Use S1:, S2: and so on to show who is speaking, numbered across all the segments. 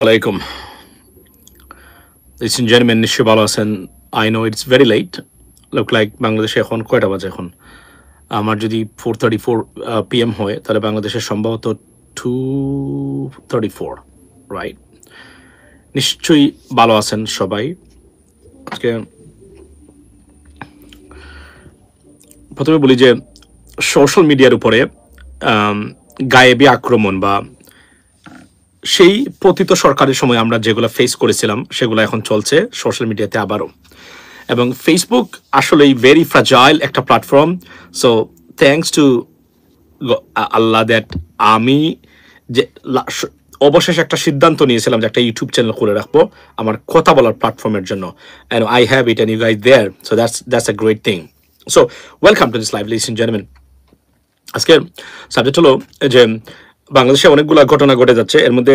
S1: Alaikum. Ladies and gentlemen, নিশ্চয়ই ভালো আছেন। I know it's very late. Look like বাংলাদেশে এখন কয়টা বাজে এখন? আমার যদি 4:34 PM হয় তাহলে বাংলাদেশের সম্ভবত 2:34, রাইট? নিশ্চয়ই ভালো আছেন সবাই। আজকে প্রথমে বলি যে সোশ্যাল মিডিয়ার উপরে গায়েবী আক্রমণ বা সেই পতিত সরকারের সময় আমরা যেগুলো ফেস করেছিলাম সেগুলো এখন চলছে সোশ্যাল মিডিয়াতে আবারও। এবং ফেসবুক আসলেই ভেরি ফ্রাজাইল একটা platform. So thanks to Allah that আমি যে অবশেষে একটা সিদ্ধান্ত নিয়েছিলাম যে একটা ইউটিউব চ্যানেল খুলে রাখবো আমার কথা বলার প্ল্যাটফর্মের জন্য। And I have it and you guys there, so that's a great thing. So welcome to this live, ladies and gentleman. আজকের সাবজেক্ট হলো যে বাংলাদেশে অনেকগুলো ঘটনা ঘটে যাচ্ছে। এর মধ্যে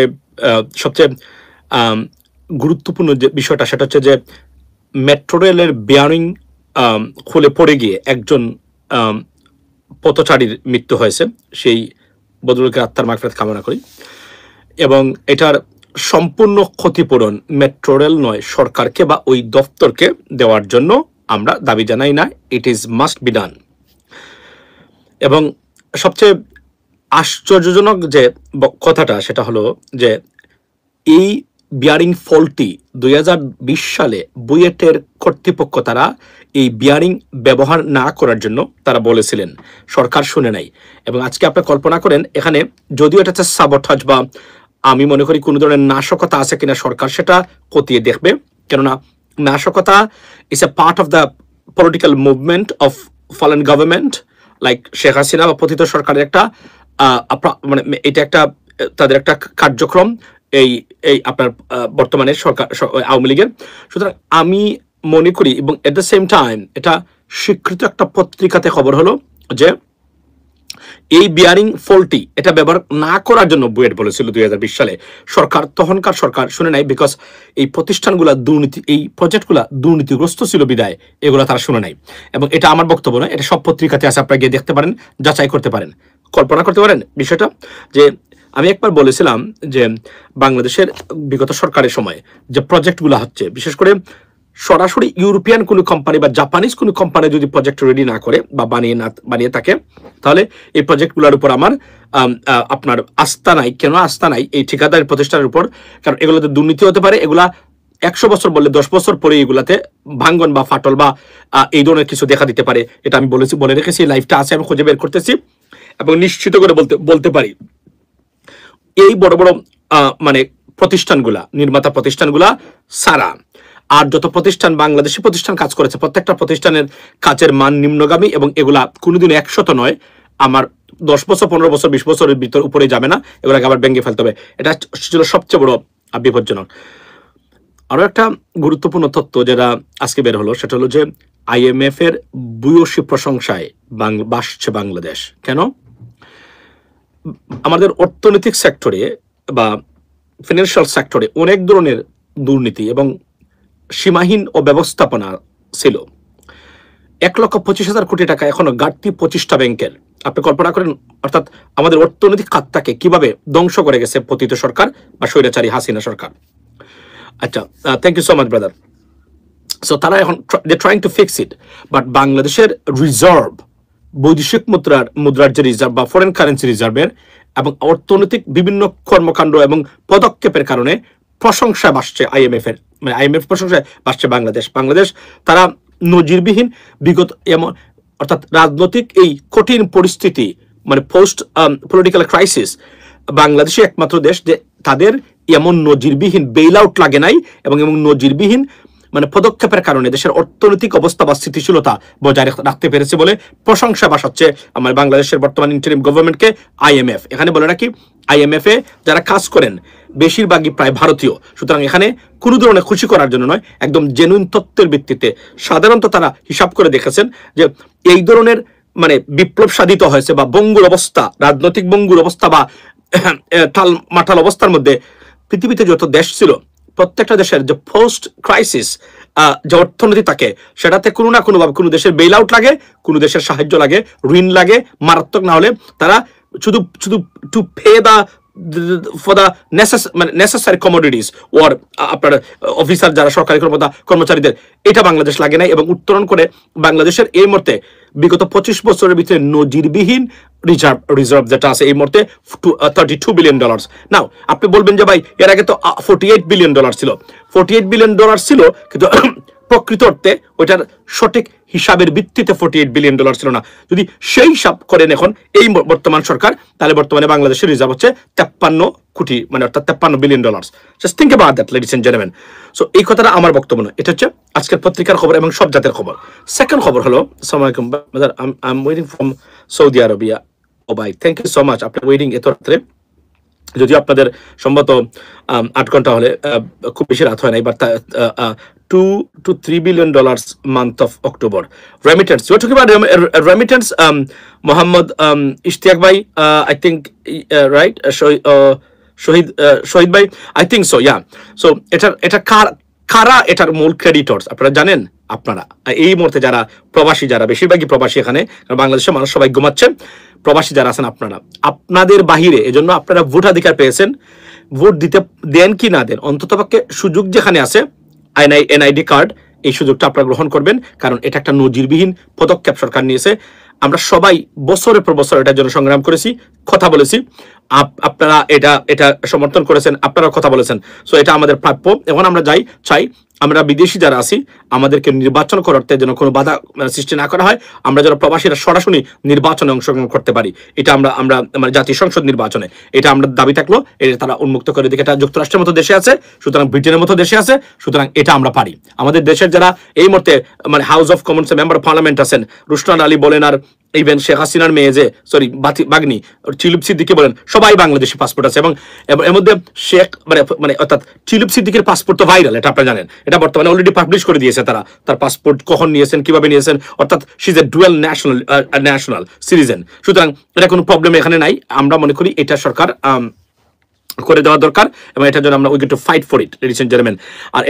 S1: সবচেয়ে গুরুত্বপূর্ণ যে বিষয়টা সেটা হচ্ছে যে মেট্রো রেলের বিয়ারিং খুলে পড়ে গিয়ে একজন পথচারীর মৃত্যু হয়েছে। সেই ভদ্রলোকের আত্মার মাগফিরাত কামনা করি। এবং এটার সম্পূর্ণ ক্ষতিপূরণ মেট্রো রেল নয়, সরকারকে বা ওই দপ্তরকে দেওয়ার জন্য আমরা দাবি জানাই না। It is must be done. এবং সবচেয়ে আশ্চর্যজনক যে কথাটা সেটা হলো যে এই বিয়ারিং ফলটি 2020 সালে বুয়েটের কর্তৃপক্ষ তারা এই বিয়ারিং ব্যবহার না করার জন্য তারা বলেছিলেন, সরকার শুনে নাই। এবং আজকে আপনি কল্পনা করেন এখানে যদিও এটা হচ্ছে সাবটাজ বা আমি মনে করি কোনো ধরনের নাশকতা আছে কিনা সরকার সেটা খতিয়ে দেখবে, কেননা নাশকতা is a part of the political movement of fallen government like Sheikh Hasina বা পতিত সরকারের একটা মানে এটা একটা তাদের একটা কার্যক্রম এই এই আপনার বর্তমানে সরকার আওয়ামী লীগের। সুতরাং আমি মনে করি এবং এট দ্য সেম টাইম এটা স্বীকৃত একটা পত্রিকাতে খবর হলো যে এই বিয়ারিং ফলটি এটা ব্যবহার না করার জন্য বুয়েট বলেছিল 2020 সালে। তখনকার সরকার শুনে নাই, বিকজ এই প্রতিষ্ঠানগুলা দুর্নীতি, এই প্রজেক্টগুলা দুর্নীতিগ্রস্ত ছিল বিদায় এগুলো তারা শুনে নাই। এবং এটা আমার বক্তব্য নয়, এটা সব পত্রিকাতে আছে, আপনারা গিয়ে দেখতে পারেন, যাচাই করতে পারেন, কল্পনা করতে পারেন বিষয়টা। যে আমি একবার বলেছিলাম যে বাংলাদেশের বিগত সরকারের সময় যে প্রজেক্টগুলো হচ্ছে, বিশেষ করে সরাসরি ইউরোপিয়ান কোনো কোম্পানি বা জাপানিজ কোনো কোম্পানি যদি প্রজেক্ট রেডি না করে বা বানিয়ে থাকে তাহলে এই প্রজেক্টগুলোর উপর আমার আপনার আস্থা নাই। কেন আস্থা নাই? এই ঠিকাদারি প্রতিষ্ঠানের উপর, কারণ এগুলোতে দুর্নীতি হতে পারে। এগুলা 100 বছর বললে 10 বছর পরে এগুলাতে ভাঙ্গন বা ফাটল বা এই ধরনের কিছু দেখা দিতে পারে। এটা আমি বলে রেখেছি, লাইফটা আছে, আমি খুঁজে বের করতেছি এবং নিশ্চিত করে বলতে পারি এই বড় বড় মানে প্রতিষ্ঠানগুলা, নির্মাতা প্রতিষ্ঠানগুলা সারা আর যত প্রতিষ্ঠান বাংলাদেশি প্রতিষ্ঠান কাজ করেছে প্রত্যেকটা প্রতিষ্ঠানের কাজের মান নিম্নগামী এবং এগুলা কোনোদিন 100 নয়, আমার 10 বছর 15 বছর 20 বছরের ভিতর উপরে যাবে না, এগুলাকে আবার ভেঙে ফেলতে হবে। এটা ছিল সবচেয়ে বড় বিপজ্জনক। আরো একটা গুরুত্বপূর্ণ তথ্য যেটা আজকে বের হলো সেটা হলো যে IMF এর ভূয়সী প্রশংসায় বাসছে বাংলাদেশ। কেন? আমাদের অর্থনৈতিক সেক্টরে বা ফিনান্সিয়াল সেক্টরে অনেক ধরনের দুর্নীতি এবং সীমাহীন ও ব্যবস্থাপনা ছিল। 1,25,000 কোটি টাকা এখনো ঘাটতি 25টা ব্যাংকের। আপনি কল্পনা করেন, অর্থাৎ আমাদের অর্থনৈতিক খাতটাকে কিভাবে ধ্বংস করে গেছে পতিত সরকার বা স্বৈরাচারী হাসিনা সরকার। আচ্ছা, thank you so much brother. So তারা এখন trying to fix it, but বাংলাদেশের রিজার্ভ, বৈদেশিক মুদ্রার যে রিজার্ভ বা ফরেন কারেন্সি রিজার্ভের এবং অর্থনৈতিক বিভিন্ন কর্মকাণ্ড এবং পদক্ষেপের কারণে প্রশংসায় বাসছে IMF এর, মানে IMF প্রশংসায় বাসছে বাংলাদেশ। তারা নজিরবিহীন বিগত এমন, অর্থাৎ রাজনৈতিক এই কঠিন পরিস্থিতি মানে পোস্ট পলিটিক্যাল ক্রাইসিস, বাংলাদেশই একমাত্র দেশ যে তাদের এমন নজিরবিহীন বেইল আউট লাগে নাই এবং নজিরবিহীন মানে পদক্ষেপের কারণে দেশের অর্থনৈতিক অবস্থা বা স্থিতিশীলতা বজায় রাখতে পেরেছে বলে প্রশংসা বাসাচ্ছে আমার বাংলাদেশের বর্তমান ইন্টারিম গভর্নমেন্টকে IMF। এখানে বলে নাকি IMF এ যারা কাজ করেন বেশিরভাগই প্রায় ভারতীয়। সুতরাং এখানে কোনো ধরনের খুশি করার জন্য নয়, একদম জেনুইন তথ্যের ভিত্তিতে সাধারণত তারা হিসাব করে দেখেছেন যে এই ধরনের মানে বিপ্লব সাধিত হয়েছে বা বঙ্গুর অবস্থা, রাজনৈতিক বঙ্গুর অবস্থা বা মাঠাল অবস্থার মধ্যে পৃথিবীতে যত দেশ ছিল প্রত্যেকটা দেশের যে পোস্ট ক্রাইসিস যে অর্থনীতি থাকে সেটাতে কোনো না কোনোভাবে কোনো দেশের বেইল আউট লাগে, কোনো দেশের সাহায্য লাগে, ঋণ লাগে, মারাত্মক না হলে তারা শুধু টু পে দা for the necessary commodities or আপনার অফিসার যারা সরকারি কর্মচারীদের, এটা বাংলাদেশ লাগে নাই। এবং উত্তোলন করে বাংলাদেশের এই মুহূর্তে বিগত 25 বছরের ভিতরে নজিরবিহীন রিজার্ভ যেটা আছে এই মুহূর্তে $32 বিলিয়ন। নাও আপনি বলবেন যে ভাই এর আগে তো $48 বিলিয়ন ছিল, $48 বিলিয়ন ছিল, কিন্তু প্রকৃত অর্থে ওইটার সঠিক হিসাবের ভিত্তিতে $48 বিলিয়ন ছিল না। যদি সেই হিসাব করেন এখন এই বর্তমান সরকার, তাহলে বর্তমানে বাংলাদেশের রিজার্ভ হচ্ছে 53 কোটি, মানে অর্থাৎ $53 billion. Just think about that ladies and gentleman. So এই কথাটা আমার বক্তব্য না, এটা হচ্ছে আজকের পত্রিকার খবর এবং সব জাতের খবর। সেকেন্ড খবর হলো, আসসালামু আলাইকুম brother, I am waiting from Saudi Arabia. ও ভাই থ্যাংক ইউ সো মাচ, আপনি ওয়েটিং এত রাত্রে, যদিও আপনাদের সম্ভবত 8 ঘন্টা হলে খুব বেশি রাত হয় নাই, but $2 to $3 billion month of October. Remittance. You're talking about remittance, Mohammed Ishtiaq bhai, I think, right? Shohid bhai, I think so, yeah. So এটা কারা এটার মূল ক্রেডিটর্স আপনারা জানেন? আপনারা এই মুহূর্তে যারা প্রবাসী, যারা বেশিরভাগই প্রবাসী, এখানে বাংলাদেশের মানুষ সবাই ঘুমাচ্ছে, প্রবাসী যারা আছেন আপনারা, আপনাদের বাহিরে, এজন্য আপনারা ভোটাধিকার পেয়েছেন। ভোট দিতে দেন কি না দেন, অন্ততপক্ষে সুযোগ যেখানে আছে, এনআইডি কার্ড, এই সুযোগটা আপনারা গ্রহণ করবেন, কারণ এটা একটা নজিরবিহীন পদক্ষেপ সরকার নিয়েছে। আমরা সবাই বছরের পর বছর এটার জন্য সংগ্রাম করেছি, কথা বলেছি, আপনারা এটা সমর্থন করেছেন, আপনারা কথা বলেছেন। সো এটা আমাদের প্রাপ্য। এখন আমরা চাই আমরা বিদেশি যারা আছি, আমাদেরকে নির্বাচন করতে যেন কোনো বাধা সৃষ্টি না করা হয়, আমরা যেন প্রবাসীরা সরাসরি নির্বাচনে অংশগ্রহণ করতে পারি। এটা আমরা মানে জাতীয় সংসদ নির্বাচনে, এটা আমরা দাবি থাকলো, এটা তারা উন্মুক্ত করে দিকে। এটা যুক্তরাষ্ট্রের মতো দেশে আছে, সুতরাং ব্রিটেনের মতো দেশে আছে, সুতরাং এটা আমরা পারি। আমাদের দেশের যারা এই মুহূর্তে মানে হাউস অফ কমন্সে মেম্বার অফ পার্লামেন্ট আছেন, রুশনান আলী বলেন, আর ইভেন শেখ হাসিনার মেয়ে যে বাগনি চিলুপ সিদ্দিকি বলেন, সবাই বাংলাদেশি পাসপোর্ট আছে। এবং এর মধ্যে শেখ মানে অর্থাৎ চিলুপ সিদ্দিকের পাসপোর্ট তো ভাইরাল, এটা আপনারা জানেন, এটা বর্তমানে অলরেডি পাবলিশ করে দিয়েছে তারা, তার পাসপোর্ট কখন নিয়েছেন, কিভাবে নিয়েছেন, অর্থাৎ she is a dual national citizen. সুতরাং এটা কোনো প্রবলেম এখানে নাই। আমরা মনে করি এটা সরকার করে দেওয়া দরকার, এবং এটার জন্য আমরা we get to fight for it, ladies and gentleman. আর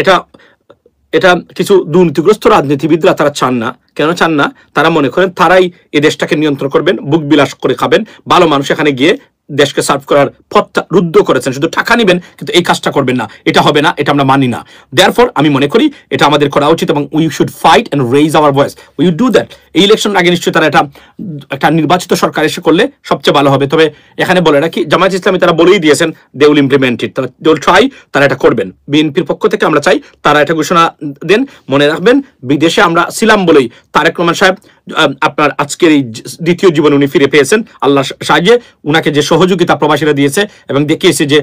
S1: এটা কিছু দুর্নীতিগ্রস্ত রাজনীতিবিদরা তারা চান না। কেন চান না? তারা মনে করেন তারাই এই দেশটাকে নিয়ন্ত্রণ করবেন, বুক বিলাস করে খাবেন। ভালো মানুষ এখানে গিয়ে দেশকে সার্ভ করার পথটা রুদ্ধ করেছেন, শুধু টাকা নিবেন, কিন্তু এই কাজটা করবেন না। এটা হবে না, এটা আমরা মানি না। দেয়ারফর আমি মনে করি এটা আমাদের করা উচিত, এবং we should fight and raise hour voice. We do that. এই ইলেকশন আগে নিশ্চয়ই তারা একটা নির্বাচিত সরকার এসে করলে সবচেয়ে ভালো হবে। তবে এখানে বলে রাখি, জামায়াত ইসলামী তারা বলেই দিয়েছেন they will implement it, they will try, তারা এটা করবেন। বিএনপির পক্ষ থেকে আমরা চাই তারা এটা ঘোষণা দেন। মনে রাখবেন, বিদেশে আমরা ছিলাম বলেই তারেক রহমান সাহেব আপনার আজকের এই দ্বিতীয় জীবন উনি ফিরে পেয়েছেন আল্লাহর সাহায্যে। উনাকে যে সহযোগিতা প্রবাসীরা দিয়েছে এবং দেখিয়েছে যে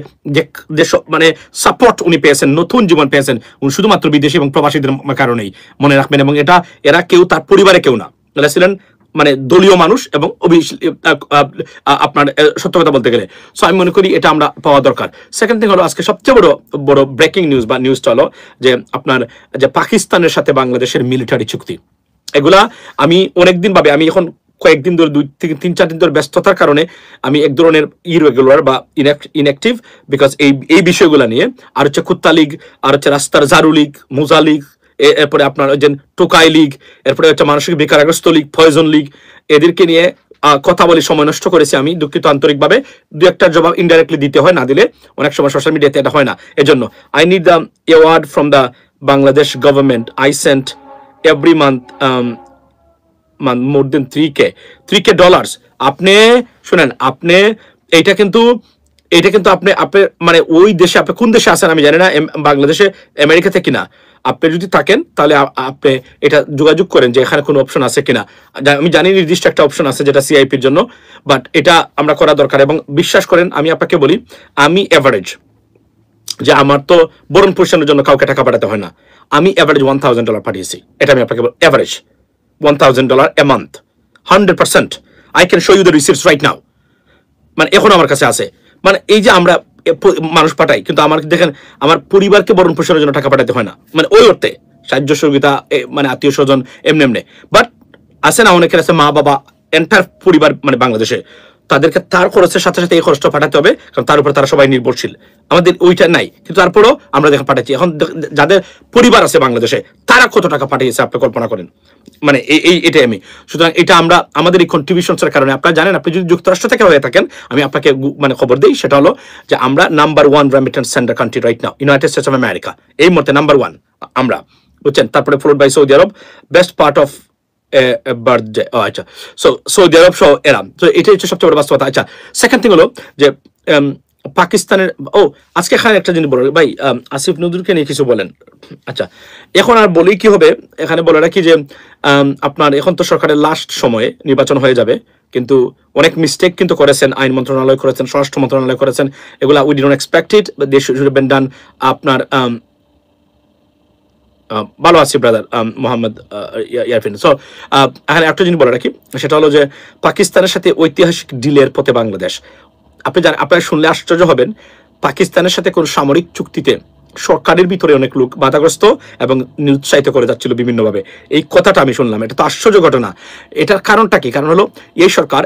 S1: মানে সাপোর্ট উনি পেয়েছেন, নতুন জীবন পেয়েছেন উনি শুধুমাত্র বিদেশি এবং প্রবাসীদের কারণেই, মনে রাখবেন। এবং এরা কেউ তার পরিবারে কেউ না, এরা ছিলেন মানে দলীয় মানুষ এবং আপনার সত্য কথা বলতে গেলে। সো আমি মনে করি এটা আমরা পাওয়া দরকার। সেকেন্ড থিং হলো, আজকে সবচেয়ে বড় ব্রেকিং নিউজ বা নিউজটা হলো যে আপনার যে পাকিস্তানের সাথে বাংলাদেশের মিলিটারি চুক্তি, এগুলা আমি অনেকদিন ভাবে, আমি এখন কয়েকদিন ধরে 2-3-4 দিন ধরে ব্যস্ততার কারণে আমি এক ধরনের ইরেগুলার বা ইনঅ্যাক্টিভ, বিকজ এই বিষয়গুলো নিয়ে। আর হচ্ছে কুত্তা লীগ, আর হচ্ছে রাস্তার ঝাড়ু লীগ, মোজা লীগ, এরপরে আপনার যে টোকাই লীগ, এরপরে হচ্ছে মানসিক বেকারগ্রস্ত লীগ, পয়জন লীগ, এদেরকে নিয়ে কথা বলে সময় নষ্ট করেছি আমি, দুঃখিত আন্তরিকভাবে। দু একটা জবাব ইনডাইরেক্টলি দিতে হয়, না দিলে অনেক সময় সোশ্যাল মিডিয়াতে এটা হয় না। এজন্য I need the award from the Bangladesh government. I sent every month more than $3K আপনি শুনেন, আপনি এইটা কিন্তু আপনি মানে ওই দেশে, আপনি কোন দেশে আছেন আমি জানি না, বাংলাদেশে, আমেরিকাতে কিনা, আপনি যদি থাকেন তাহলে আপনি এটা যোগাযোগ করেন যে এখানে কোনো অপশন আছে কিনা। আমি জানি নির্দিষ্ট একটা অপশন আছে যেটা সিআইপির জন্য, বাট এটা আমরা করা দরকার। এবং বিশ্বাস করেন, আমি আপনাকে বলি, আমি এভারেজ যে আমার তো বরণ পোষণের জন্য কাউকে টাকা পাঠাতে হয় না, আমি এভারেজ $1,000 পাঠিয়েছি। এটা আমি আপনাকে average $1,000 a month, 100%। I can show you the receipts right now. মানে এখন আমার কাছে আছে। মানে এই যে আমরা মানুষ পাঠাই, কিন্তু আমার দেখেন আমার পরিবারকে বরণ পোষণের জন্য টাকা পাঠাতে হয় না, মানে ওই অর্থে সাহায্য সহযোগিতা, মানে আত্মীয় স্বজন এমনি। বাট আছে না অনেকের আছে মা বাবা এন্টার পরিবার মানে বাংলাদেশে, তাদেরকে তার খরচের সাথে সাথে এই খরচটা পাঠাতে হবে, কারণ তার উপর তারা সবাই নির্ভরশীল। আমাদের ওইটা নাই, কিন্তু তারপরেও আমরা দেখেন পাঠাচ্ছি। এখন যাদের পরিবার আছে বাংলাদেশে, তারা কত টাকা পাঠিয়েছে আপনি কল্পনা করেন। মানে এটাই আমি, সুতরাং এটা আমরা আমাদের এই কন্ট্রিবিউশনসের কারণে, আপনারা জানেন, আপনি যদি যুক্তরাষ্ট্র থেকে হয়ে থাকেন, আমি আপনাকে মানে খবর দিই, সেটা হলো যে আমরা number 1 remittance sender country right now, United States of America এই মুহূর্তে নাম্বার 1 আমরা, বুঝছেন, তারপরে followed by Saudi Arab, best part of birthday, আচ্ছা, সৌদি আরব সহ এরা, তো এটাই হচ্ছে সবচেয়ে বড় বাস্তবতা। আচ্ছা, সেকেন্ড থিং হলো যে পাকিস্তানের, আজকে এখানে একটা জিনিস বলো ভাই, আসিফ নজরুলকে নিয়ে কিছু বলেন। আচ্ছা, এখন আর বলি কি হবে, এখানে বলে রাখি যে আপনার এখন তো সরকারের লাস্ট সময়ে নির্বাচন হয়ে যাবে, কিন্তু অনেক মিস্টেক কিন্তু করেছেন, আইন মন্ত্রণালয় করেছেন, স্বরাষ্ট্র মন্ত্রণালয় করেছেন, এগুলা we did not expect it, they should have been done. আপনার ভালো আছি ব্রাদার মোহাম্মদ ইয়ারফিন। সো এখানে একটা জিনিস বলে রাখি, সেটা হলো যে পাকিস্তানের সাথে ঐতিহাসিক ডিলের পথে বাংলাদেশ। আপনি জানেন, আপনারা শুনলে আশ্চর্য হবেন, পাকিস্তানের সাথে কোন সামরিক চুক্তিতে সরকারের ভিতরে অনেক লোক বাধাগ্রস্ত এবং নিরুৎসাহিত করে যাচ্ছিল বিভিন্নভাবে। এই কথাটা আমি শুনলাম, এটা তো আশ্চর্য ঘটনা। এটার কারণটা কি? কারণ হলো এই সরকার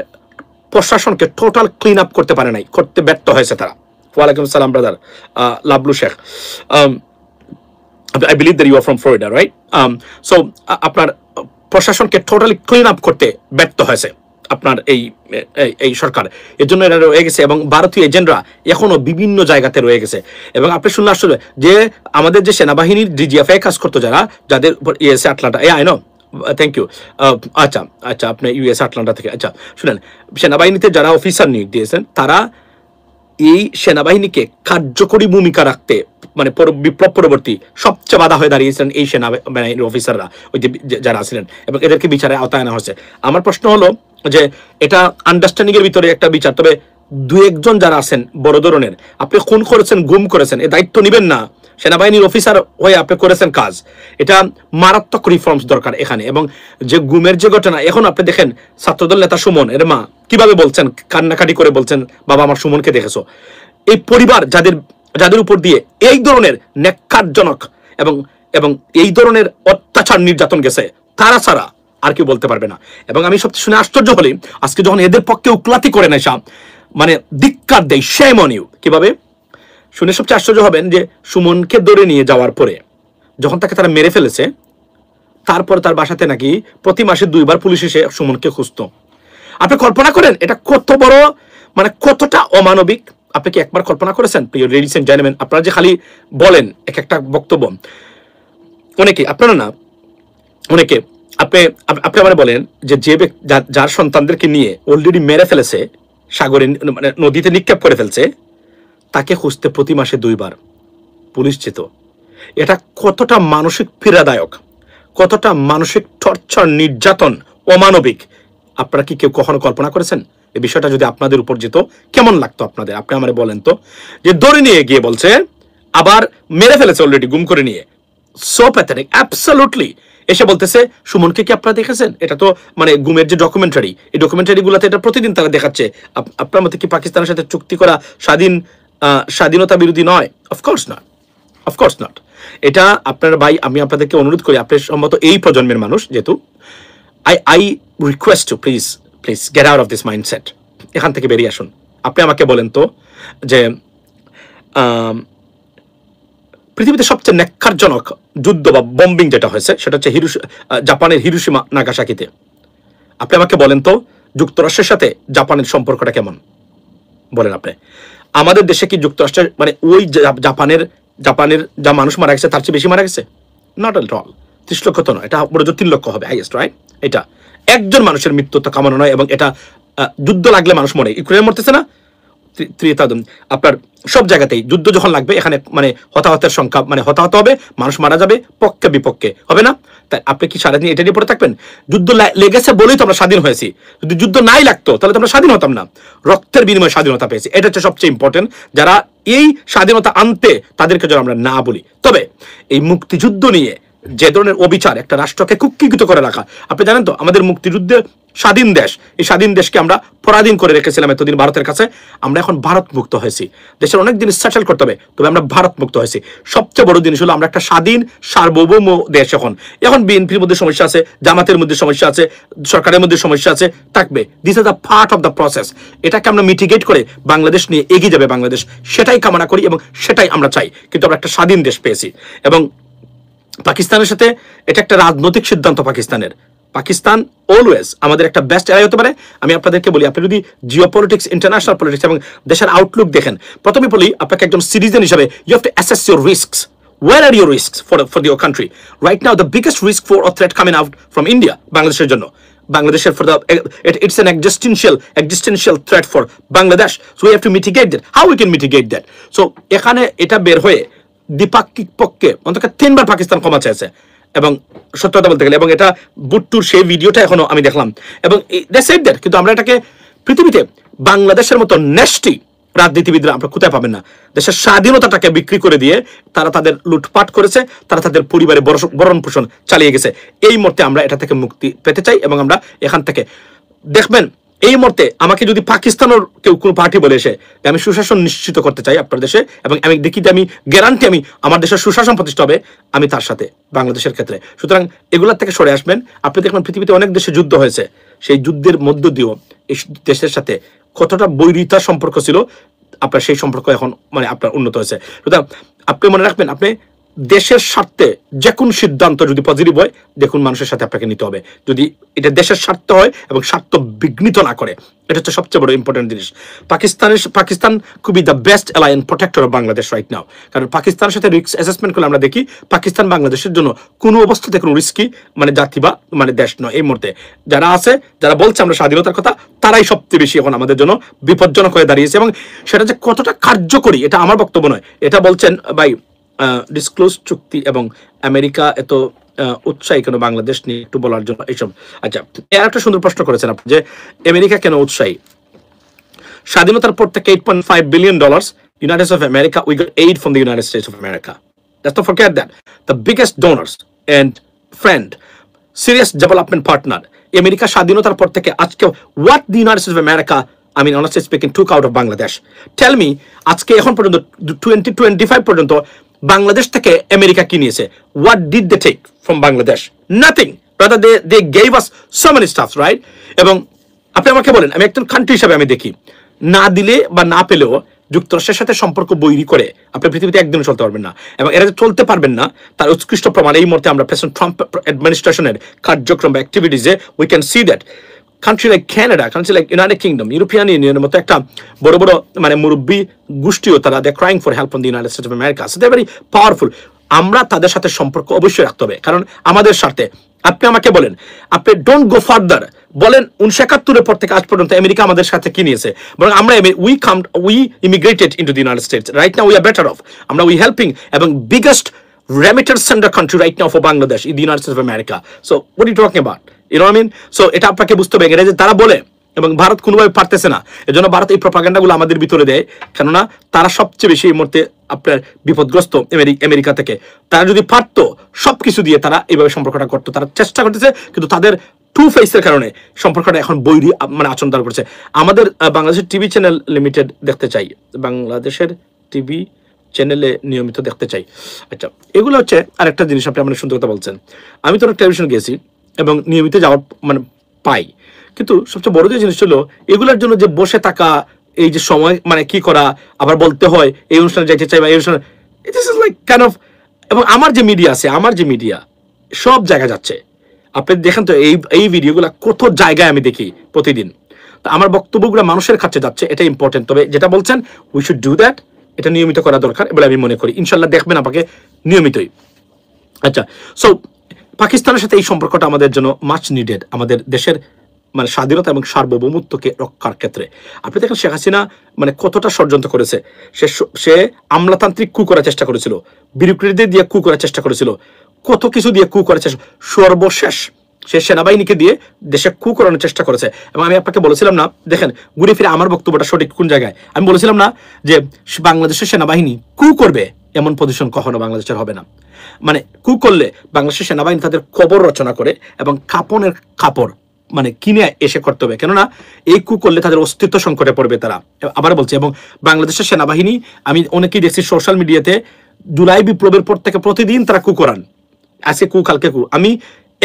S1: প্রশাসনকে টোটাল ক্লিন আপ করতে পারে নাই, করতে ব্যর্থ হয়েছে তারা। ওয়ালাইকুম সালাম brother Lablu Sheikh. I believe that you are from Florida, right? So আপনার প্রশাসনকে টোটালি ক্লিন আপ করতে ব্যর্থ হয়েছে আপনার এই সরকার, এর জন্য এরা রয়ে গেছে, এবং ভারতীয় এজেন্টরা এখনো বিভিন্ন জায়গাতে রয়ে গেছে। এবং আপনি শুনলে আসলে যে আমাদের যে সেনাবাহিনীর ডিজিএফআই কাজ করতো, যাদের USA Atlanta, I know, thank you. আচ্ছা আচ্ছা, আপনি ইউএসএ আটলান্টা থেকে, আচ্ছা শুনেন, সেনাবাহিনীতে যারা অফিসার নিয়োগ দিয়েছেন, তারা এই সেনাবাহিনীকে কার্যকরী ভূমিকা রাখতে, মানে বিপ্লব পরবর্তী সবচেয়ে বাধা হয়ে দাঁড়িয়েছিলেন এই সেনাবাহিনীর অফিসাররা, ওই যে যারা ছিলেন, এবং এদেরকে বিচারে আওতায় আনা হয়েছে। আমার প্রশ্ন হলো যে এটা আন্ডারস্ট্যান্ডিং এর ভিতরে একটা বিচার, তবে দু একজন যারা আছেন বড় ধরনের, আপনি খুন করেছেন, গুম করেছেন, এ দায়িত্ব নিবেন না? সেনাবাহিনীর অফিসার হয়ে আপনি করেছেন কাজ, এটা মারাত্মক রিফর্মস দরকার এখানে। এবং যে গুমের যে ঘটনা, এখন আপনি দেখেন ছাত্রদল নেতা সুমন এর মা কিভাবে বলছেন, কান্নাকাটি করে বলছেন, বাবা আমার সুমনকে দেখেছো। এই পরিবার যাদের উপর দিয়ে এই ধরনের ন্যাক্কারজনক এবং এই ধরনের অত্যাচার নির্যাতন গেছে, তারা ছাড়া আর কেউ বলতে পারবে না। এবং আমি সবচেয়ে শুনে আশ্চর্য হলে, আজকে যখন এদের পক্ষে উকলাতি করে নেশা, মানে ধিক্কার দেয়, শেম অন ইউ। কিভাবে শুনে সবচেয়ে আশ্চর্য হবেন যে সুমনকে ধরে নিয়ে যাওয়ার পরে যখন তাকে তারা মেরে ফেলেছে, তারপর তার বাসাতে নাকি প্রতি মাসে 2 বার পুলিশ এসে সুমনকে খুঁজত। আপনি কল্পনা করেন এটা কত বড়, মানে কতটা অমানবিক। আপনি কি একবার কল্পনা করেছেন প্রিয় লেডিস এন্ড জেন্টলম্যান? আপনারা যে খালি বলেন এক একটা বক্তব্য, অনেকে আপনারা না, অনেকে আপনি আমার বলেন যে যার সন্তানদেরকে নিয়ে অলরেডি মেরে ফেলেছে, সাগরে মানে নদীতে নিক্ষেপ করে ফেলছে, তাকে খুঁজতে প্রতি মাসে 2 বার পুলিশ যেত। এটা কতটা মানসিক পীড়াদায়ক, কতটা মানসিক টর্চার, নির্যাতন, অমানবিক, আপনারা কি কেউ কখনো কল্পনা করেছেন? এই বিষয়টা যদি আপনাদের উপর যেত কেমন লাগতো আপনাদের? আপনি আমারে বলেন তো। যে ধরে নিয়ে গিয়ে বলছে, আবার মেরে ফেলেছে অলরেডি, গুম করে নিয়ে, সো প্যাথেটিক, অ্যাবসলিউটলি। এসে বলতেছে সুমনকে কি আপনারা দেখেছেন? এটা তো মানে গুমের যে ডকুমেন্টারি, এই ডকুমেন্টারি গুলাতে এটা প্রতিদিন তারা দেখাচ্ছে। আপনার মতে কি পাকিস্তানের সাথে চুক্তি করা স্বাধীনতা বিরোধী নয়? Of course not, of course not. এটা আপনার ভাই, আমি আপনাদেরকে অনুরোধ করি, আপনি সম্ভবত এই প্রজন্মের মানুষ যেহেতু, I request to please get out of this mindset. এখান থেকে বেরিয়ে আসুন। আপনি আমাকে বলেন তো যে পৃথিবীতে সবচেয়ে ন্যাক্কারজনক যুদ্ধ বা বম্বিং যেটা হয়েছে, সেটা হচ্ছে জাপানের হিরোশিমা নাগাসাকিতে। আপনি আমাকে বলেন তো যুক্তরাষ্ট্রের সাথে জাপানের সম্পর্কটা কেমন? বলেন আপনি। আমাদের দেশে কি যুক্তরাষ্ট্রের মানে ওই জাপানের যা মানুষ মারা গেছে তার চেয়ে বেশি মারা গেছে? Not at all. 30 লক্ষ তো নয়, এটা বড় জোর 3 লক্ষ হবে হাইয়েস্ট, রাইট? এটা একজন মানুষের মৃত্যু তো কামনা নয়, এবং এটা যুদ্ধ লাগলে মানুষ মরে, ইউক্রেনে মরতেছে না? আপনার সব জায়গাতেই যুদ্ধ যখন লাগবে, এখানে মানে হতাহতের সংখ্যা, মানে হতাহত হবে, মানুষ মারা যাবে, পক্ষে বিপক্ষে হবে না? তাই আপনি কি সারাদিন এটা নিয়ে পড়ে থাকবেন? যুদ্ধ লেগেছে বলেই তো আমরা স্বাধীন হয়েছি। যদি যুদ্ধ নাই লাগতো তাহলে তো আমরা স্বাধীন হতাম না। রক্তের বিনিময়ে স্বাধীনতা পেয়েছি, এটা হচ্ছে সবচেয়ে ইম্পর্টেন্ট। যারা এই স্বাধীনতা আনতে, তাদেরকে যেন আমরা না বলি। তবে এই মুক্তিযুদ্ধ নিয়ে যে ধরনের অবিচার, একটা রাষ্ট্রকে কুক্ষিগত করে রাখা, আপনি জানেন তো আমাদের মুক্তিযুদ্ধে স্বাধীন দেশ, এই স্বাধীন দেশকে আমরা পরাধীন করে রেখেছিলাম এতদিন ভারতের কাছে। আমরা এখন ভারত মুক্ত হয়েছি, দেশের অনেক জিনিস সেটেল করতে হবে, তবে আমরা ভারত মুক্ত হয়েছি। সবচেয়ে বড় জিনিস হলো আমরা একটা স্বাধীন সার্বভৌম দেশ। এখন বিএনপির মধ্যে সমস্যা আছে, জামাতের মধ্যে সমস্যা আছে, সরকারের মধ্যে সমস্যা আছে, থাকবে। This is the part of the process. এটাকে আমরা মিটিগেট করে বাংলাদেশ নিয়ে এগিয়ে যাবে বাংলাদেশ, সেটাই কামনা করি এবং সেটাই আমরা চাই। কিন্তু আমরা একটা স্বাধীন দেশ পেয়েছি। এবং পাকিস্তানের সাথে এটা একটা রাজনৈতিক সিদ্ধান্ত পাকিস্তানের, পাকিস্তান অলওয়েজ আমাদের একটা বেস্ট এলাই হতে পারে। আমি আপনাদেরকে বলি, আপনি যদি জিও পলিটিক্স, ইন্টারন্যাশনাল পলিটিক্স এবং দেশের আউটলুক দেখেন, প্রথমে বলি আপনাকে একজন সিটিজেন হিসাবে you have to assess your risks. Where are your risks for your country? Right now, the biggest risk for a threat coming out from India, Bangladesh's জন্য। Bangladesh for the it's an existential threat for Bangladesh. So we have to mitigate that. How we can mitigate that? So এখানে এটা বের হয়ে দ্বিপাক্ষিক পক্ষে অন্তত 3 বার পাকিস্তান ক্ষমা চাইছে, এবং সত্যতা বলতে গেলে, এবং এটা বুট্টুর সেই ভিডিওটা এখনো আমি দেখলাম, এবং they said that। কিন্তু আমরা এটাকে পৃথিবীতে বাংলাদেশের মতো নেস্টি রাজনীতিবিদরা আমরা কোথায় পাবেন না। দেশের স্বাধীনতাটাকে বিক্রি করে দিয়ে তারা তাদের লুটপাট করেছে, তারা তাদের পরিবারে ভরণ পোষণ চালিয়ে গেছে। এই মুহূর্তে আমরা এটা থেকে মুক্তি পেতে চাই, এবং আমরা এখান থেকে দেখবেন এই মুহূর্তে আমাকে যদি পাকিস্তানের কেউ কোনো পার্টি বলে এসে আমি সুশাসন নিশ্চিত করতে চাই আপনার দেশে, এবং আমি দেখি যে আমি গ্যারান্টি আমি আমার দেশের সুশাসন প্রতিষ্ঠা হবে, আমি তার সাথে বাংলাদেশের ক্ষেত্রে। সুতরাং এগুলোর থেকে সরে আসবেন। আপনি দেখবেন পৃথিবীতে অনেক দেশে যুদ্ধ হয়েছে, সেই যুদ্ধের মধ্য দিয়েও এই দেশের সাথে কতটা বৈরিতার সম্পর্ক ছিল, আপনার সেই সম্পর্ক এখন মানে আপনার উন্নত হয়েছে। সুতরাং আপনি মনে রাখবেন, আপনি দেশের স্বার্থে যে কোন সিদ্ধান্ত যদি পজিটিভ হয়, দেখুন মানুষের সাথে আপনাকে নিতে হবে, যদি এটা দেশের স্বার্থ হয় এবং স্বার্থ বিঘ্নিত না করে। এটা হচ্ছে সবচেয়ে বড় ইম্পর্টেন্ট জিনিস। পাকিস্তান খুবই the best ally and protector of Bangladesh right now. কারণ পাকিস্তানের সাথে রিস্ক অ্যাসেসমেন্ট করলে আমরা দেখি পাকিস্তান বাংলাদেশের জন্য কোনো অবস্থাতে কোনো রিস্কি মানে জাতি বা মানে দেশ নয়। এই মুহূর্তে যারা আছে, যারা বলছে আমরা স্বাধীনতার কথা, তারাই সবচেয়ে বেশি এখন আমাদের জন্য বিপজ্জনক হয়ে দাঁড়িয়েছে, এবং সেটা যে কতটা কার্যকরী এটা আমার বক্তব্য নয়, এটা বলছেন ভাই ডিসক্লোজ চুক্তি এবং আমেরিকা এত উৎসাহী কেন বাংলাদেশ নিয়ে একটু বলার জন্য এইসব। আচ্ছা, এর একটা সুন্দর প্রশ্ন করেছেন আপনি যে আমেরিকা কেন উৎসাহী। স্বাধীনতার পর থেকে $8.5 billion United States of America, we got aid from the United States of America. Let's not forget that. The biggest donors and friend, serious development partner, America স্বাধীনতার পর থেকে আজকে what the United States of America, I mean honestly speaking, took out of Bangladesh. Tell me, আজকে এখন পর্যন্ত 2025 পর্যন্ত বাংলাদেশ থেকে America কি নিয়েছে? What did they take from Bangladesh? Nothing. Rather they gave us so many stuff, right? এবং আপনি আমাকে বলেন, আমি একজন কান্ট্রি হিসাবে আমি দেখি, না দিলে বা না পেলেও যুক্তরাষ্ট্রের সাথে সম্পর্ক বৈরী করে আপনি পৃথিবীতে একদিনও চলতে পারবেন না, এবং এরা যে চলতে পারবেন না তার উৎকৃষ্ট প্রমাণ এই মুহূর্তে আমরা প্রেসিডেন্ট ট্রাম্প অ্যাডমিনিস্ট্রেশনের কার্যক্রম বা অ্যাক্টিভিটিজে we can see that country like Canada, country like United Kingdom, European ইউনিয়নের মতো একটা বড় বড় মানে মুরব্বী গোষ্ঠীও তারা they crying for help from the United States of America. So they very powerful. আমরা তাদের সাথে সম্পর্ক অবশ্যই রাখতে হবে, কারণ আমাদের স্বার্থে। আপনি আমাকে বলেন, আপনি ডোন্ট গো ফার্দার, বলেন 1971 পর থেকে আজ পর্যন্ত আমেরিকা আমাদের সাথে কি নিয়েছে, বরং আমরা we immigrated into the United States. Right now we are better off, আমরা উই হেল্পিং, এবং biggest remittance sender country right now for Bangladesh in the United States of America. So what are you talking about? You know what I mean? So এটা আপনাকে বুঝতে হবে, এটা যে তারা বলে এবং ভারত কোনোভাবে পারতেছে না, এজন্য ভারত এই প্রপাগান্ডাগুলো আমাদের ভিতরে দেয়, কেননা তারা সবচেয়ে বেশি এই মুহূর্তে আপনার বিপদগ্রস্ত আমেরিকা থেকে। তারা যদি পারতো সবকিছু দিয়ে তারা এইভাবে সম্পর্কটা করতো, তারা চেষ্টা করতেছে, কিন্তু তাদের টু ফেসের কারণে সম্পর্কটা এখন বৈরী মানে আচরণ তারা করছে। আমাদের বাংলাদেশের টিভি চ্যানেল লিমিটেড দেখতে চাই, বাংলাদেশের টিভি চ্যানেলে নিয়মিত দেখতে চাই। আচ্ছা, এগুলো হচ্ছে আরেকটা জিনিস, আপনি আমাদের সুন্দর কথা বলছেন। আমি তো অনেক টেলিভিশন গেছি এবং নিয়মিত যাওয়ার মানে পাই, কিন্তু সবচেয়ে বড় যে জিনিস হলো এগুলোর জন্য যে বসে থাকা, এই যে সময় মানে কি করা, আবার বলতে হয় এই অনুষ্ঠানে যাইতে চাই বা এই অনুষ্ঠানে, it is like kind of. এবং আমার যে মিডিয়া আছে, আমার যে মিডিয়া সব জায়গায় যাচ্ছে, আপনি দেখেন তো এই ভিডিওগুলো কত জায়গায় আমি দেখি প্রতিদিন। তো আমার বক্তব্যগুলো মানুষের কাছে যাচ্ছে, এটা ইম্পর্টেন্ট। তবে যেটা বলছেন উই শুড ডু দ্যাট, এটা নিয়মিত করা দরকার বলে আমি মনে করি। ইনশাল্লাহ দেখবেন আপনাকে নিয়মিতই। আচ্ছা, সো পাকিস্তানের সাথে এই সম্পর্কটা আমাদের জন্য মাচ নিডেড, আমাদের দেশের মানে স্বাধীনতা এবং সার্বভৌমত্বকে রক্ষার ক্ষেত্রে। আপনি দেখেন শেখ হাসিনা মানে কতটা ষড়যন্ত্র করেছে। সে আমলাতান্ত্রিক কু করার চেষ্টা করেছিল, বিরোধীদের দিয়ে কু করার চেষ্টা করেছিল, কত কিছু দিয়ে কু করার চেষ্টা, সর্বশেষ সে সেনাবাহিনীকে দিয়ে দেশে কু করানোর চেষ্টা করেছে। এবং আমি আপনাকে বলেছিলাম না, দেখেন ঘুরে ফিরে আমার বক্তব্যটা সঠিক কোন জায়গায়, আমি বলেছিলাম না যে বাংলাদেশের সেনাবাহিনী কু করবে এমন পজিশন কখনো বাংলাদেশের হবে না। মানে কু করলে বাংলাদেশের সেনাবাহিনী তাদের কবর রচনা করে এবং কাপনের কাপড় মানে কিনে এসে করতে হবে, কেননা এই কু করলে তাদের অস্তিত্ব সংকটে পড়বে তারা। আবার বলছে, এবং বাংলাদেশের সেনাবাহিনী আমি অনেকেই দেখছি সোশ্যাল মিডিয়াতে জুলাই বিপ্লবের পর থেকে প্রতিদিন তারা কু করান, আজকে কু কালকে কু। আমি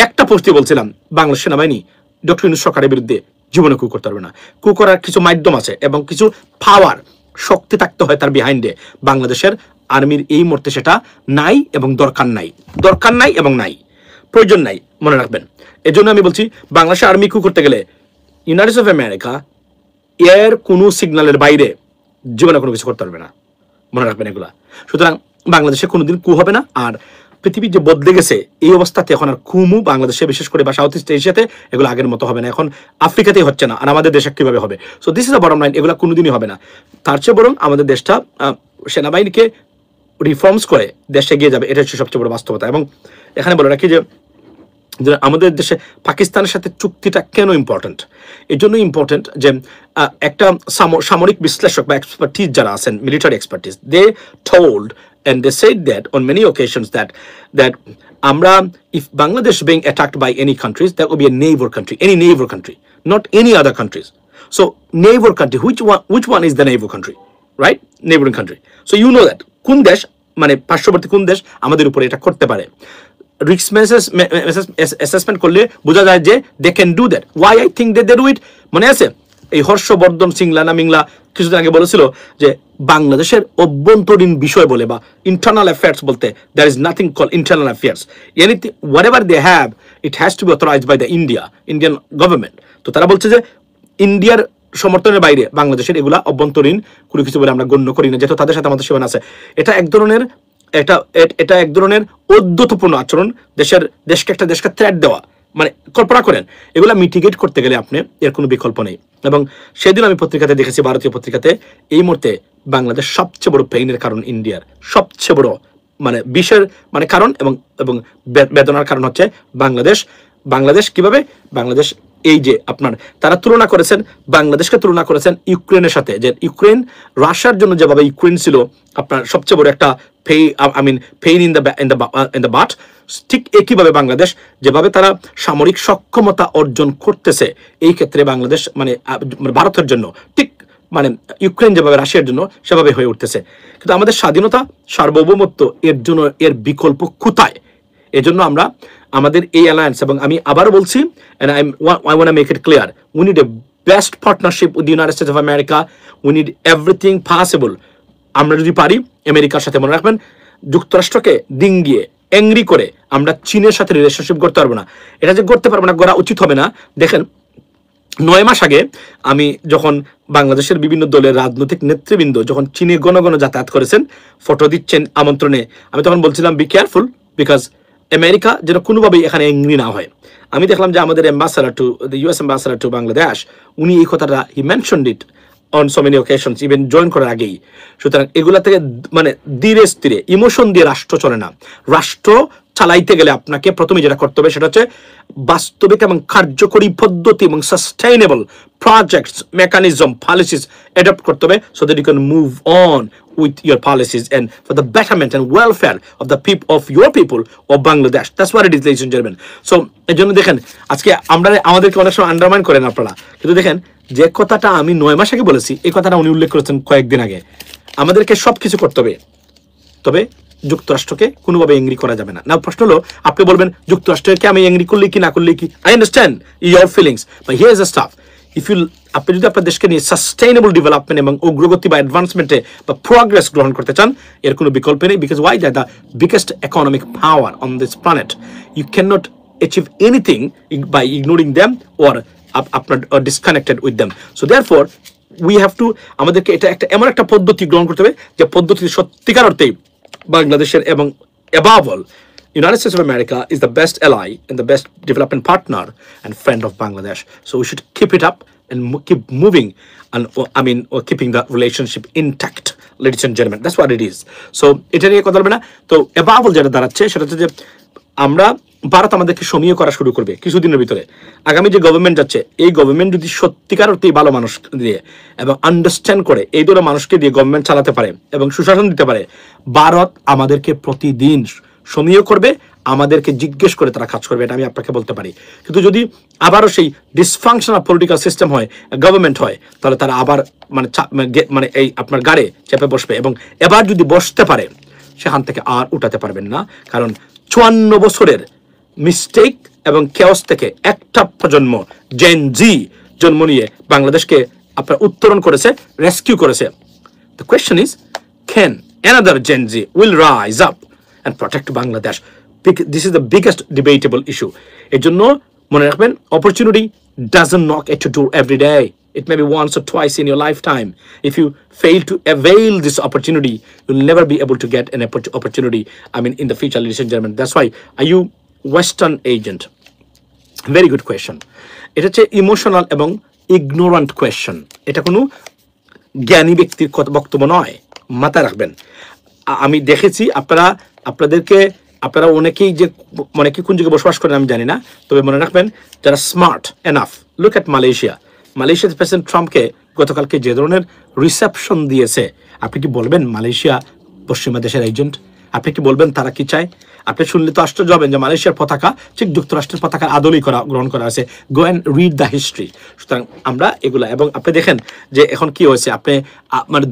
S1: একটা পোস্টে বলছিলাম বাংলাদেশ সেনাবাহিনী ডক্টর ইউনূস সরকারের বিরুদ্ধে জীবনে কু করতে পারবে না। কু করার কিছু মাধ্যম আছে এবং কিছু পাওয়ার শক্তি থাকতে হয় তার বিহাইন্ডে। বাংলাদেশের আর্মির এই মুহূর্তে সেটা নাই এবং দরকার নাই, দরকার নাই এবং নাই, প্রয়োজন নাই। মনে রাখবেন। এই জন্য আমি বলছি বাংলাদেশে আর্মি কু করতে গেলে ইউনাইটেড স্টেটস অফ আমেরিকা এর কোনো সিগন্যালের বাইরে জীবনে কোনো কিছু করতে পারবে না, মনে রাখবেন এগুলা। সুতরাং বাংলাদেশে কোনোদিন কু হবে না। আর পৃথিবী যে বদলে গেছে এই অবস্থাতে এখন আর কুমু বাংলাদেশে বিশেষ করে বা সাউথ ইস্ট এশিয়াতে এগুলো আগের মতো হবে না, এখন আফ্রিকাতেই হচ্ছে না, আর আমাদের দেশে কিভাবে হবে? So this is the bottom line, এগুলো কোনোদিনই হবে না। তার চেয়ে বরং আমাদের দেশটা সেনাবাহিনীকে রিফর্মস করে দেশে এগিয়ে যাবে, এটা হচ্ছে সবচেয়ে বড় বাস্তবতা। এবং এখানে বলে রাখি যে আমাদের দেশে পাকিস্তানের সাথে চুক্তিটা কেন ইম্পর্টেন্ট? এর জন্য ইম্পর্টেন্ট যে একটা সামরিক বিশ্লেষক বা এক্সপার্টিস যারা আছেন, military expertise, they told and they said that on many occasions that আমরা, if Bangladesh being attacked by any countries, that would be a neighbor country, any neighbor country, not any other countries. So neighbor country, which one is the neighbor country, right? Neighboring country. So you know that কোন দেশ, মানে পার্শ্ববর্তী কোন দেশ আমাদের উপরে এটা করতে পারে। রিস্ক অ্যাসেসমেন্ট করলে বোঝা যায় যে they can do that. Why I think they do it, মনে আছে এই হর্ষবর্ধন সিংলা না মিংলা কিছুদিন আগে বলেছিল যে বাংলাদেশের অভ্যন্তরীণ বিষয় বলে বা ইন্টারনাল অ্যাফেয়ার্স বলতে there is nothing call internal affairs, anything whatever they have it has to be authorised by the Indian government. তো তারা বলছে যে ইন্ডিয়ার সমর্থনের বাইরে বাংলাদেশের এগুলা অভ্যন্তরীণ কোনো কিছু বলে আমরা গণ্য করি না, যেহেতু তাদের সাথে আমাদের সীমানা আছে। এটা এক ধরনের এক ধরনের ঔদ্ধত্যপূর্ণ আচরণ, দেশকে একটা দেশকে থ্রেট দেওয়া, মানে কল্পনা করেন এগুলা মিটিগেট করতে গেলে আপনি এর কোনো বিকল্প নেই। এবং সেদিন আমি পত্রিকাতে দেখেছি, ভারতীয় পত্রিকাতে, এই মুহূর্তে বাংলাদেশ সবচেয়ে বড় পেইনের কারণ, ইন্ডিয়ার সবচেয়ে বড় মানে বিষের মানে কারণ এবং বেদনার কারণ হচ্ছে বাংলাদেশ কিভাবে বাংলাদেশ এই যে আপনার তারা তুলনা করেছেন, বাংলাদেশকে তুলনা করেছেন ইউক্রেনের সাথে, যে ইউক্রেন রাশিয়ার জন্য যেভাবে ইউক্রেন ছিল আপনার সবচেয়ে বড় একটা পেইন ইন দ্য বাট, ঠিক একইভাবে বাংলাদেশ যেভাবে তারা সামরিক সক্ষমতা অর্জন করতেছে এই ক্ষেত্রে বাংলাদেশ মানে ভারতের জন্য ঠিক মানে ইউক্রেন যেভাবে রাশিয়ার জন্য সেভাবে হয়ে উঠতেছে। কিন্তু আমাদের স্বাধীনতা সার্বভৌমত্ব এর জন্য এর বিকল্প কোথায়? এজন্য আমরা আমাদের এই অ্যালায়েন্স, এবং আমি আবারও বলছি and I want to make it clear, we need a best partnership with the United States of America, we need everything possible। আমরা যদি পারি আমেরিকার সাথে, মনে রাখবেন যুক্তরাষ্ট্রকে ডিঙ্গিয়ে অ্যাংরি করে আমরা চীনের সাথে রিলেশনশিপ করতে পারবো না। এটা যে করতে পারবো না, করা উচিত হবে না। দেখেন 9 মাস আগে আমি যখন বাংলাদেশের বিভিন্ন দলের রাজনৈতিক নেতৃবৃন্দ যখন চীনে ঘন যাতায়াত করেছেন, ফটো দিচ্ছেন আমন্ত্রণে, আমি তখন বলছিলাম বি কেয়ারফুল, বিকজ আমেরিকা যেন কোনোভাবেই এখানে অ্যাংরি না হয়। আমি দেখলাম যে আমাদের ambassador to the US ambassador to Bangladesh, উনি এই কথাটা he mentioned it on so many occasions, even join করার আগেই। সুতরাং এগুলা থেকে মানে ধীরে স্থিরে ইমোশন দিয়ে রাষ্ট্র চলে না। রাষ্ট্র চালাইতে গেলে আপনাকে প্রথমে যেটা করতে হবে সেটা হচ্ছে বাস্তবিক এবং কার্যকরী পদ্ধতি এবং sustainable projects, mechanism, policies adopt করতে হবে, so that you can move on with your policies and for the betterment and welfare of the people of your people of Bangladesh. That's what it is, ladies and gentlemen. So এই জন্য দেখেন আজকে আমাদেরকে অনেক সময় undermine করেন আপনারা, কিন্তু দেখেন যে কথাটা আমি 9 মাস আগে বলেছি এই কথাটা উনি উল্লেখ করেছেন কয়েকদিন আগে। আমাদেরকে সবকিছু করতে হবে, তবে যুক্তরাষ্ট্রকে কোনোভাবে এংরি করা যাবে না। না, প্রশ্ন হলো আপনি বলবেন যুক্তরাষ্ট্রকে আমি এংরি করলে কি না করলে কি, I understand your feelings, but here is the staff, আপনি যদি আপনার দেশকে নিয়ে সাস্টেইনেবল ডেভেলপমেন্ট এবং অগ্রগতি বা অ্যাডভান্সমেন্টে বা প্রোগ্রেস গ্রহণ করতে চান, এর কোনো বিকল্প নেই। Because why that the biggest economic power on this planet, you can not achieve anything by ignoring them or আপনার disconnected with them. So therefore we have to, আমাদেরকে এটা একটা এমন একটা পদ্ধতি গ্রহণ করতে হবে যে পদ্ধতি সত্যিকার অর্থেই বাংলাদেশের এবং above all United States of America is the best ally and the best development partner and friend of Bangladesh. So we should keep it up and keep moving and or keeping the relationship intact, ladies and gentlemen. That's what it is. So এটা নিয়ে কথা বলবে না। তো above all যেটা দাঁড়াচ্ছে সেটা হচ্ছে যে আমরা ভারত আমাদেরকে সমীহ করা শুরু করবে কিছুদিনের ভিতরে। আগামী যে গভর্নমেন্ট যাচ্ছে এই গভর্নমেন্ট যদি সত্যিকার অর্থেই ভালো মানুষ দিয়ে এবং আন্ডারস্ট্যান্ড করে এই ধরনের মানুষকে দিয়ে গভর্নমেন্ট চালাতে পারে এবং সুশাসন দিতে পারে, ভারত আমাদেরকে প্রতিদিন সমীহ করবে, আমাদেরকে জিজ্ঞেস করে তারা কাজ করবে, এটা আমি আপনাকে বলতে পারি। কিন্তু যদি আবারও সেই ডিসফাংশনাল পলিটিক্যাল সিস্টেম হয়, গভর্নমেন্ট হয়, তাহলে তারা আবার মানে এই আপনার গাড়ে চেপে বসবে, এবং এবার যদি বসতে পারে সেখান থেকে আর উঠাতে পারবেন না। কারণ 54 বছরের মিস্টেক এবং কেওস থেকে একটা প্রজন্ম জেন জি জন্ম নিয়ে বাংলাদেশকে আপনার উত্তরণ করেছে, রেস্কিউ করেছে। The question is, can another Gen Z will rise up and protect Bangladesh? this is the biggest debatable issue. এর জন্য মনে রাখবেন, opportunity doesn't knock at your door every day. It may be once or twice in your lifetime. If you fail to avail this opportunity, you'll never be able to get an opportunity, in the future, ladies and gentlemen. That's why, are you Western agent? Very good question. এটা হচ্ছে emotional এবং ignorant question. এটা কোনো জ্ঞানী ব্যক্তির বক্তব্য নয়, মাথায় রাখবেন। আমি দেখেছি আপনারা অনেকেই কোন জায়গায় বসবাস করেন আমি জানি না, তবে মনে রাখবেন যারা স্মার্ট এনাফ, লুক এট মালয়েশিয়ার প্রেসিডেন্ট ট্রাম্পকে গতকালকে যে ধরনের রিসেপশন দিয়েছে, আপনি কি বলবেন মালয়েশিয়া পশ্চিমা দেশের এজেন্ট? আপনি কি বলবেন তারা কি চায়? আপনি শুনলে তো আশ্চর্য হবেন যে মালয়েশিয়ার পতাকা ঠিক যুক্তরাষ্ট্রের পতাকার আদলেই গ্রহণ করা আছে। Go and read the history. সুতরাং আমরা এগুলা, এবং আপনি দেখেন যে এখন কি হয়েছে, আপনি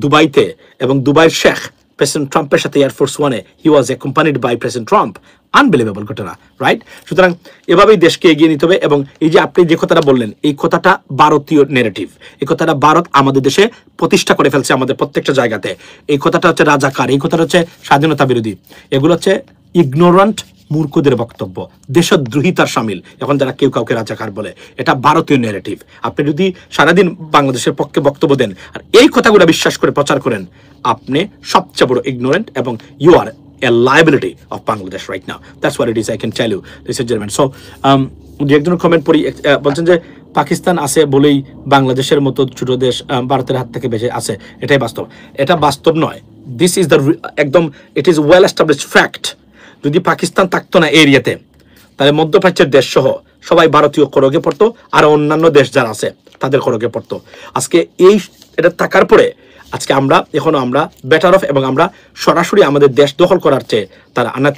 S1: দুবাইতে এবং দুবাইয়ের শেখ প্রেসিডেন্ট ট্রাম্পের সাথে এয়ারফোর্স ওয়ানে he was accompanied by president Trump. Unbelievable ঘটনা, রাইট? সুতরাং এভাবেই দেশকে এগিয়ে নিতে হবে। এবং এই যে আপনি যে কথাটা বললেন, এই কথাটা ভারতীয় নেরেটিভ। এই কথাটা ভারত আমাদের দেশে প্রতিষ্ঠা করে ফেলছে, আমাদের প্রত্যেকটা জায়গাতে। এই কথাটা হচ্ছে রাজাকার, এই কথাটা হচ্ছে স্বাধীনতা বিরোধী। এগুলো হচ্ছে ইগনোরেন্ট মূর্খদের বক্তব্য, দেশদ্রোহিতার সামিল এখন যারা কেউ কাউকে রাজাকার বলে। এটা ভারতীয় নেরেটিভ। আপনি যদি সারাদিন বাংলাদেশের পক্ষে বক্তব্য দেন আর এই কথাগুলো বিশ্বাস করে প্রচার করেন, আপনি সবচেয়ে বড় ইগনোরেন্ট, এবং you are a liability of Bangladesh right now. That's what it is, I can tell you, ladies and gentlemen. So, একজনের কমেন্ট পড়ি, বলছেন যে পাকিস্তান আছে বলেই বাংলাদেশের মতো ছোট দেশ ভারতের হাত থেকে বেঁচে আছে, এটাই বাস্তব। এটা বাস্তব নয়। দিস ইজ দ্য একদম, it is well established fact. যদি পাকিস্তান থাকতো না এরিয়াতে, তাহলে মধ্যপ্রাচ্যের দেশ সহ সবাই ভারতীয় করগে পড়তো, আর অন্যান্য দেশ যারা আছে তাদের করগে পড়তো। আজকে এটা থাকার পরে আজকে আমরা বেটার অফ, এবং আমরা সরাসরি আমাদের দেশ দখল করার চেয়ে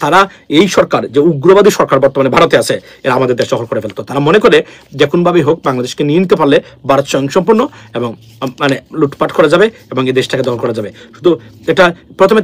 S1: তারা এই সরকার, যে উগ্রবাদী সরকার বর্তমানে ভারতে আছে, এরা আমাদের দেশ দখল করে ফেলতো। তারা মনে করে যে কোনভাবেই হোক বাংলাদেশকে নিয়ে নিতে পারলে ভারত স্বয়ংসম্পূর্ণ এবং লুটপাট করা যাবে এবং এই দেশটাকে দখল করা যাবে। শুধু এটা প্রথমে